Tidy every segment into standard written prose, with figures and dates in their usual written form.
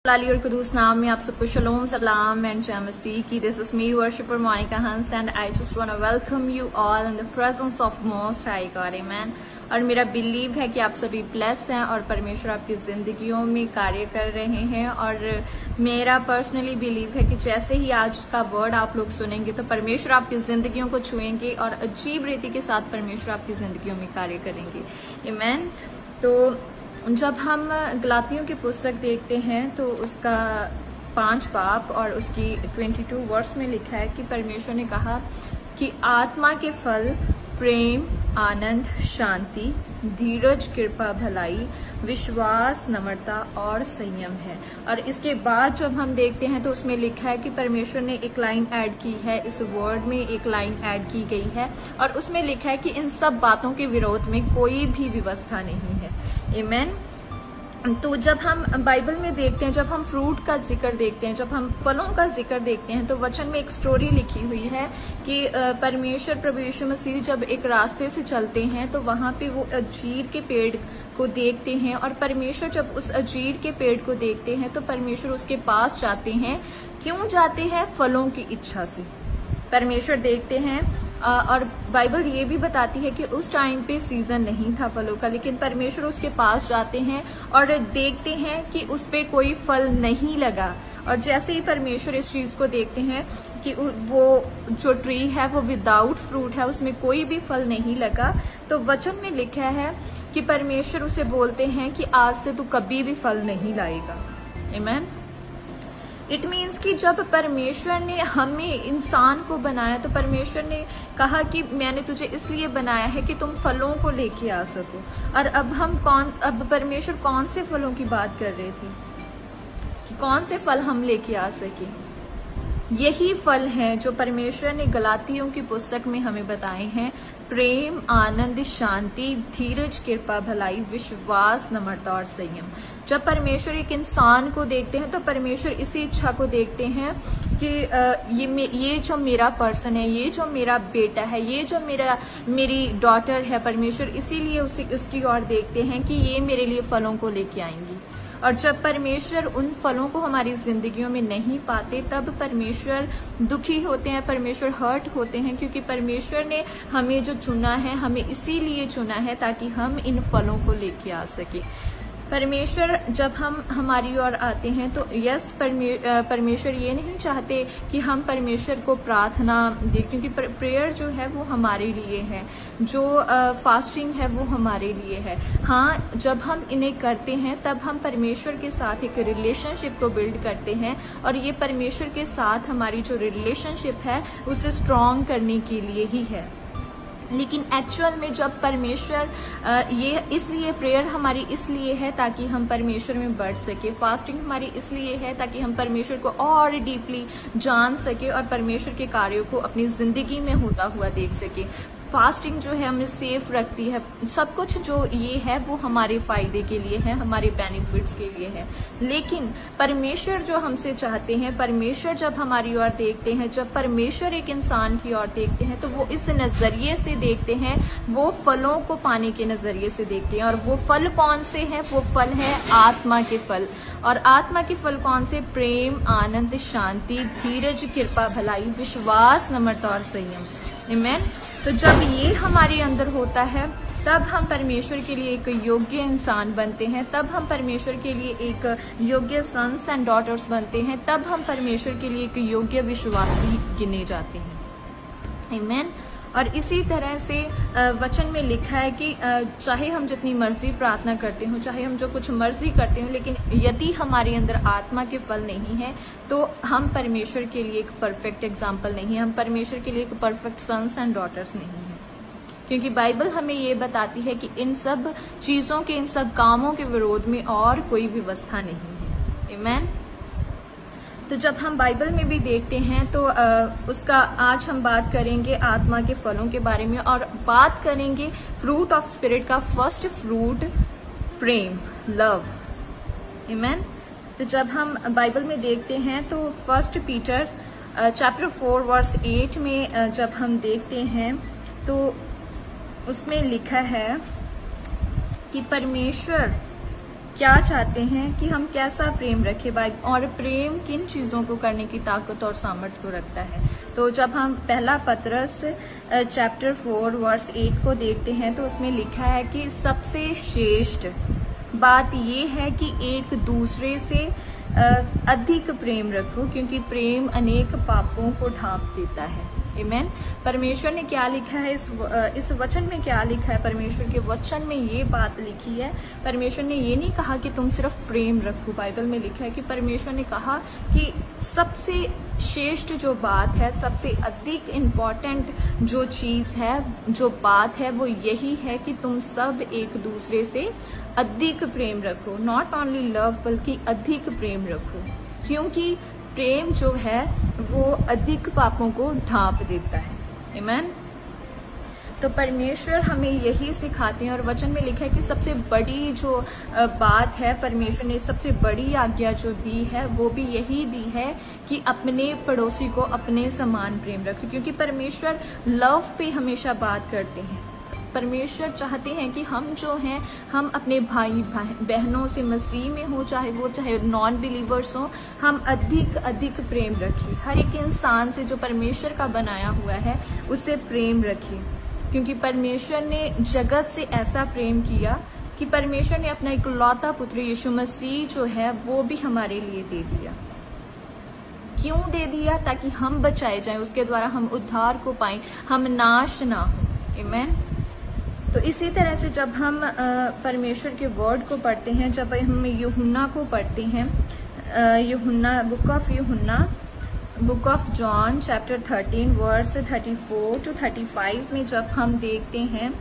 लाली और कुदूस नाम में आप सबको शलोम सलाम एंड जय मसीह की। This is me worshipper Monika Hans and I just want to welcome you all in the presence of most high God, amen. और मेरा बिलीव है कि आप सभी ब्लेस्ड हैं और परमेश्वर आपकी जिंदगियों में कार्य कर रहे हैं। और मेरा पर्सनली बिलीव है कि जैसे ही आज का वर्ड आप लोग सुनेंगे तो परमेश्वर आपकी जिंदगियों को छुएंगे और अजीब रीति के साथ परमेश्वर आपकी जिंदगियों में कार्य करेंगे, आमेन। तो जब हम गलातियों की पुस्तक देखते हैं तो उसका 5 बाब और उसकी 22 वर्स में लिखा है कि परमेश्वर ने कहा कि आत्मा के फल प्रेम, आनंद, शांति, धीरज, कृपा, भलाई, विश्वास, नम्रता और संयम है। और इसके बाद जब हम देखते हैं तो उसमें लिखा है कि परमेश्वर ने एक लाइन ऐड की है, इस वर्ड में एक लाइन ऐड की गई है और उसमें लिखा है कि इन सब बातों के विरोध में कोई भी व्यवस्था नहीं है, आमेन। तो जब हम बाइबल में देखते हैं, जब हम फ्रूट का जिक्र देखते हैं, जब हम फलों का जिक्र देखते हैं तो वचन में एक स्टोरी लिखी हुई है कि परमेश्वर प्रभु यीशु मसीह जब एक रास्ते से चलते हैं तो वहां पे वो अंजीर के पेड़ को देखते हैं और परमेश्वर जब उस अंजीर के पेड़ को देखते हैं तो परमेश्वर उसके पास जाते हैं। क्यों जाते हैं? फलों की इच्छा से परमेश्वर देखते हैं। और बाइबल ये भी बताती है कि उस टाइम पे सीजन नहीं था फलों का, लेकिन परमेश्वर उसके पास जाते हैं और देखते हैं कि उस पे कोई फल नहीं लगा। और जैसे ही परमेश्वर इस चीज को देखते हैं कि वो जो ट्री है वो विदाउट फ्रूट है, उसमें कोई भी फल नहीं लगा, तो वचन में लिखा है कि परमेश्वर उसे बोलते हैं कि आज से तू कभी भी फल नहीं लाएगा, आमेन। इट मीन्स कि जब परमेश्वर ने हमें इंसान को बनाया तो परमेश्वर ने कहा कि मैंने तुझे इसलिए बनाया है कि तुम फलों को लेके आ सको। और अब परमेश्वर कौन से फलों की बात कर रहे थे कि कौन से फल हम लेके आ सके? यही फल हैं जो परमेश्वर ने गलातियों की पुस्तक में हमें बताए हैं, प्रेम, आनंद, शांति, धीरज, कृपा, भलाई, विश्वास, नम्रता और संयम। जब परमेश्वर एक इंसान को देखते हैं तो परमेश्वर इसी इच्छा को देखते हैं कि ये जो मेरा पर्सन है, ये जो मेरा बेटा है, ये जो मेरी डॉटर है, परमेश्वर इसीलिए उसकी ओर देखते हैं कि ये मेरे लिए फलों को लेके आएंगी। और जब परमेश्वर उन फलों को हमारी जिंदगियों में नहीं पाते तब परमेश्वर दुखी होते हैं, परमेश्वर हर्ट होते हैं, क्योंकि परमेश्वर ने हमें जो चुना है, हमें इसीलिए चुना है ताकि हम इन फलों को लेके आ सके। परमेश्वर जब हम हमारी ओर आते हैं तो यस, परमेश्वर ये नहीं चाहते कि हम परमेश्वर को प्रार्थना दे, क्योंकि प्रेयर जो है वो हमारे लिए है, जो फास्टिंग है वो हमारे लिए है। हाँ, जब हम इन्हें करते हैं तब हम परमेश्वर के साथ एक रिलेशनशिप को बिल्ड करते हैं और ये परमेश्वर के साथ हमारी जो रिलेशनशिप है उसे स्ट्रॉन्ग करने के लिए ही है। लेकिन एक्चुअल में जब परमेश्वर इसलिए प्रेयर हमारी इसलिए है ताकि हम परमेश्वर में बढ़ सके, फास्टिंग हमारी इसलिए है ताकि हम परमेश्वर को और डीपली जान सके और परमेश्वर के कार्यों को अपनी जिंदगी में होता हुआ देख सके। फास्टिंग जो है हमें सेफ रखती है, सब कुछ जो ये है वो हमारे फायदे के लिए है, हमारे बेनिफिट्स के लिए है। लेकिन परमेश्वर जो हमसे चाहते हैं, परमेश्वर जब हमारी ओर देखते हैं, जब परमेश्वर एक इंसान की ओर देखते हैं तो वो इस नजरिए से देखते हैं, वो फलों को पाने के नजरिए से देखते हैं। और वो फल कौन से हैं? वो फल है आत्मा के फल। और आत्मा के फल कौन से? प्रेम, आनंद, शांति, धीरज, कृपा, भलाई, विश्वास, नम्रता और संयम, आमेन। तो जब ये हमारे अंदर होता है तब हम परमेश्वर के लिए एक योग्य इंसान बनते हैं, तब हम परमेश्वर के लिए एक योग्य सन्स एंड डॉटर्स बनते हैं, तब हम परमेश्वर के लिए एक योग्य विश्वासी गिने जाते हैं, आमेन। और इसी तरह से वचन में लिखा है कि चाहे हम जितनी मर्जी प्रार्थना करते हो, चाहे हम जो कुछ मर्जी करते हो, लेकिन यदि हमारे अंदर आत्मा के फल नहीं है तो हम परमेश्वर के लिए एक परफेक्ट एग्जाम्पल नहीं है, हम परमेश्वर के लिए एक परफेक्ट सन्स एंड डॉटर्स नहीं है। क्योंकि बाइबल हमें ये बताती है कि इन सब चीजों के, इन सब कामों के विरोध में और कोई व्यवस्था नहीं है, आमेन। तो जब हम बाइबल में भी देखते हैं तो उसका आज हम बात करेंगे आत्मा के फलों के बारे में और बात करेंगे फ्रूट ऑफ स्पिरिट का। फर्स्ट फ्रूट प्रेम, लव, आमेन। तो जब हम बाइबल में देखते हैं तो 1 पीटर चैप्टर 4 वर्स 8 में जब हम देखते हैं तो उसमें लिखा है कि परमेश्वर क्या चाहते हैं कि हम कैसा प्रेम रखें, और प्रेम किन चीजों को करने की ताकत और सामर्थ्य को रखता है। तो जब हम पहला पतरस चैप्टर 4 वर्स 8 को देखते हैं तो उसमें लिखा है कि सबसे श्रेष्ठ बात ये है कि एक दूसरे से अधिक प्रेम रखो, क्योंकि प्रेम अनेक पापों को ढांप देता है। आमीन। परमेश्वर ने क्या लिखा है, इस वचन में क्या लिखा है, परमेश्वर के वचन में ये बात लिखी है। परमेश्वर ने ये नहीं कहा कि तुम सिर्फ प्रेम रखो, बाइबल में लिखा है कि परमेश्वर ने कहा कि सबसे श्रेष्ठ जो बात है, सबसे अधिक इम्पोर्टेंट जो चीज है, जो बात है, वो यही है कि तुम सब एक दूसरे से अधिक प्रेम रखो। नॉट ओनली लव, बल्कि अधिक प्रेम रखो, क्योंकि प्रेम जो है वो अधिक पापों को ढांप देता है। आमीन। तो परमेश्वर हमें यही सिखाते हैं, और वचन में लिखा है कि सबसे बड़ी जो बात है, परमेश्वर ने सबसे बड़ी आज्ञा जो दी है वो भी यही दी है कि अपने पड़ोसी को अपने समान प्रेम रखें, क्योंकि परमेश्वर लव पे हमेशा बात करते हैं। परमेश्वर चाहते हैं कि हम जो हैं, हम अपने भाई बहनों से मसीह में हो, चाहे नॉन बिलीवर्स हो, हम अधिक प्रेम रखें। हर एक इंसान से जो परमेश्वर का बनाया हुआ है उससे प्रेम रखें, क्योंकि परमेश्वर ने जगत से ऐसा प्रेम किया कि परमेश्वर ने अपना इकलौता पुत्र यीशु मसीह जो है वो भी हमारे लिए दे दिया। क्यों दे दिया? ताकि हम बचाए जाएं, उसके द्वारा हम उद्धार को पाएं, हम नाश ना हो। आमीन। तो इसी तरह से जब हम परमेश्वर के वर्ड को पढ़ते हैं, जब हम यूहन्ना को पढ़ते हैं, book of John chapter 13 verse 34 to 35 में जब हम देखते हैं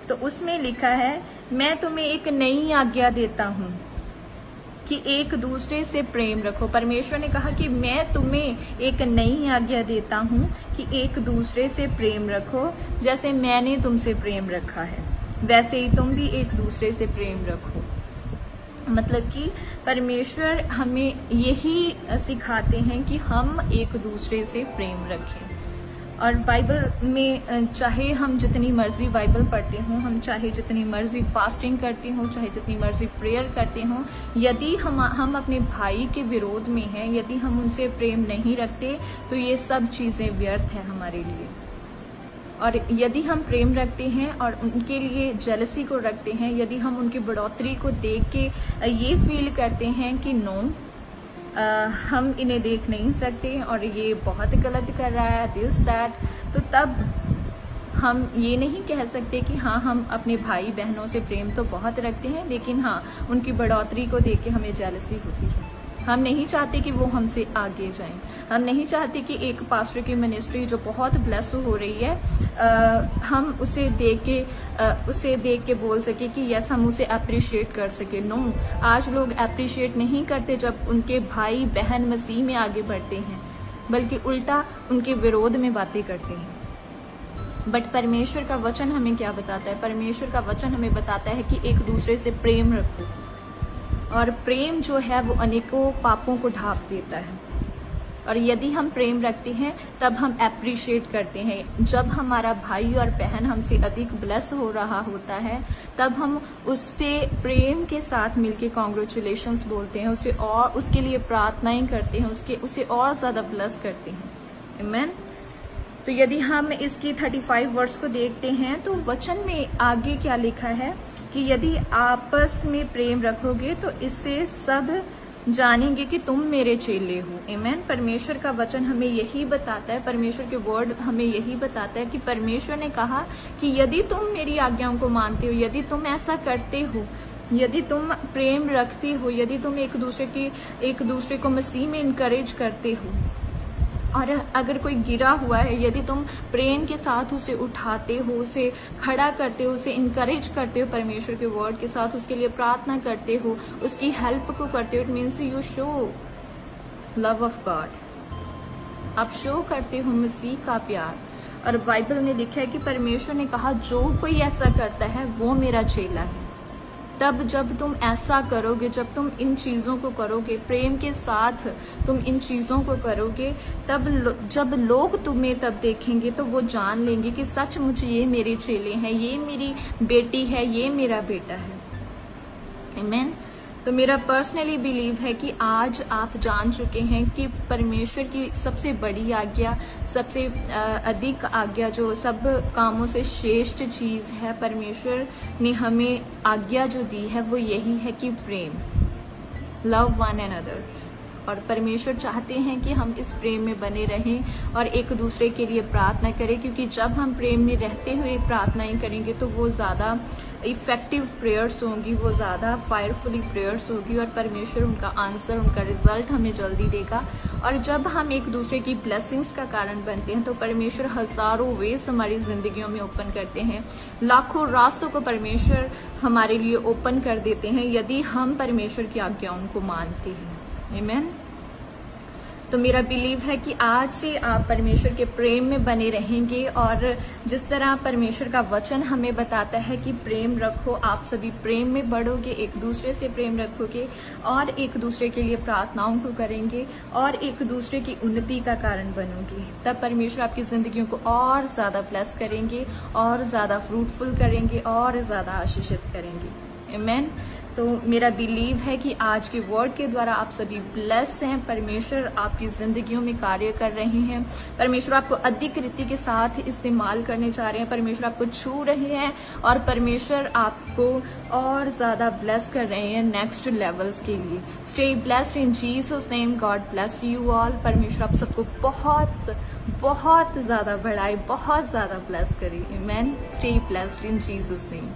तो उसमें लिखा है, मैं तुम्हें एक नई आज्ञा देता हूँ कि एक दूसरे से प्रेम रखो। परमेश्वर ने कहा कि मैं तुम्हें एक नई आज्ञा देता हूँ कि एक दूसरे से प्रेम रखो, जैसे मैंने तुमसे प्रेम रखा है वैसे ही तुम भी एक दूसरे से प्रेम रखो। मतलब कि परमेश्वर हमें यही सिखाते हैं कि हम एक दूसरे से प्रेम रखें। और बाइबल में चाहे हम जितनी मर्जी बाइबल पढ़ते हों, हम चाहे जितनी मर्जी फास्टिंग करते हों, चाहे जितनी मर्जी प्रेयर करते हों, यदि हम अपने भाई के विरोध में हैं, यदि हम उनसे प्रेम नहीं रखते, तो ये सब चीजें व्यर्थ हैं हमारे लिए। और यदि हम प्रेम रखते हैं और उनके लिए जेलसी को रखते हैं, यदि हम उनकी बढ़ोतरी को देख के ये फील करते हैं कि नो, हम इन्हें देख नहीं सकते और ये बहुत गलत कर रहा है, दिस दैट, तो तब हम ये नहीं कह सकते कि हाँ, हम अपने भाई बहनों से प्रेम तो बहुत रखते हैं, लेकिन हाँ, उनकी बढ़ोतरी को देख के हमें जेलसी होती है। हम नहीं चाहते कि वो हमसे आगे जाएं। हम नहीं चाहते कि एक पास्टर की मिनिस्ट्री जो बहुत ब्लेस हो रही है, हम उसे देख के बोल सके कि यस, हम उसे अप्रिशिएट कर सके। नो, आज लोग अप्रिशिएट नहीं करते जब उनके भाई बहन मसीह में आगे बढ़ते हैं, बल्कि उल्टा उनके विरोध में बातें करते हैं। बट परमेश्वर का वचन हमें क्या बताता है? परमेश्वर का वचन हमें बताता है कि एक दूसरे से प्रेम रखो, और प्रेम जो है वो अनेकों पापों को ढांप देता है। और यदि हम प्रेम रखते हैं तब हम एप्रिशिएट करते हैं। जब हमारा भाई और बहन हमसे अधिक ब्लेस हो रहा होता है, तब हम उससे प्रेम के साथ मिलके कॉन्ग्रेचुलेशंस बोलते हैं, उसे और उसके लिए प्रार्थनाएं करते हैं, उसे और ज्यादा ब्लेस करते हैं। आमीन। तो यदि हम इसकी 35 वर्स को देखते हैं तो वचन में आगे क्या लिखा है कि यदि आपस में प्रेम रखोगे तो इससे सब जानेंगे कि तुम मेरे चेले हो। आमीन। परमेश्वर का वचन हमें यही बताता है, परमेश्वर के वर्ड हमें यही बताता है कि परमेश्वर ने कहा कि यदि तुम मेरी आज्ञाओं को मानते हो, यदि तुम ऐसा करते हो, यदि तुम प्रेम रखते हो, यदि तुम एक दूसरे को मसीह में इनकरेज करते हो, और अगर कोई गिरा हुआ है, यदि तुम प्रेम के साथ उसे उठाते हो, उसे खड़ा करते हो, उसे इनकरेज करते हो परमेश्वर के वर्ड के साथ, उसके लिए प्रार्थना करते हो, उसकी हेल्प को करते हो, it means you show love of God. आप शो करते हो मसीह का प्यार। और बाइबल में लिखा है कि परमेश्वर ने कहा जो कोई ऐसा करता है वो मेरा चेला है। तब जब तुम ऐसा करोगे, जब तुम इन चीजों को करोगे, प्रेम के साथ तुम इन चीजों को करोगे, तब जब लोग तुम्हें तब देखेंगे तो वो जान लेंगे कि सचमुच ये मेरे चेले हैं, ये मेरी बेटी है, ये मेरा बेटा है। आमीन। तो मेरा पर्सनली बिलीव है कि आज आप जान चुके हैं कि परमेश्वर की सबसे बड़ी आज्ञा, सबसे अधिक आज्ञा, जो सब कामों से श्रेष्ठ चीज है, परमेश्वर ने हमें आज्ञा जो दी है वो यही है कि प्रेम, लव वन एंड अदर। और परमेश्वर चाहते हैं कि हम इस प्रेम में बने रहें और एक दूसरे के लिए प्रार्थना करें, क्योंकि जब हम प्रेम में रहते हुए प्रार्थनाएं करेंगे तो वो ज्यादा इफेक्टिव प्रेयर्स होंगी, वो ज्यादा फायरफुली प्रेयर्स होगी और परमेश्वर उनका आंसर, उनका रिजल्ट हमें जल्दी देगा। और जब हम एक दूसरे की ब्लेसिंग्स का कारण बनते हैं तो परमेश्वर हजारों वेज हमारी जिंदगियों में ओपन करते हैं, लाखों रास्तों को परमेश्वर हमारे लिए ओपन कर देते हैं यदि हम परमेश्वर की आज्ञाओं को मानते हैं। आमीन। तो मेरा बिलीव है कि आज से आप परमेश्वर के प्रेम में बने रहेंगे और जिस तरह परमेश्वर का वचन हमें बताता है कि प्रेम रखो, आप सभी प्रेम में बढ़ोगे, एक दूसरे से प्रेम रखोगे और एक दूसरे के लिए प्रार्थनाओं को करेंगे और एक दूसरे की उन्नति का कारण बनोगे, तब परमेश्वर आपकी जिंदगियों को और ज्यादा ब्लेस करेंगे और ज्यादा फ्रूटफुल करेंगे और ज्यादा आशीषित करेंगे। आमीन। तो मेरा बिलीव है कि आज के वर्ड के द्वारा आप सभी ब्लेस्ड हैं, परमेश्वर आपकी जिंदगियों में कार्य कर रहे हैं, परमेश्वर आपको अधिक रीति के साथ इस्तेमाल करने जा रहे हैं, परमेश्वर आपको छू रहे हैं और परमेश्वर आपको और ज्यादा ब्लेस कर रहे हैं नेक्स्ट लेवल्स के लिए। Stay blessed in Jesus name, God bless you all. परमेश्वर आप सबको बहुत बहुत ज्यादा बढ़ाए, बहुत ज्यादा ब्लेस करे। आमीन। Stay blessed in Jesus name.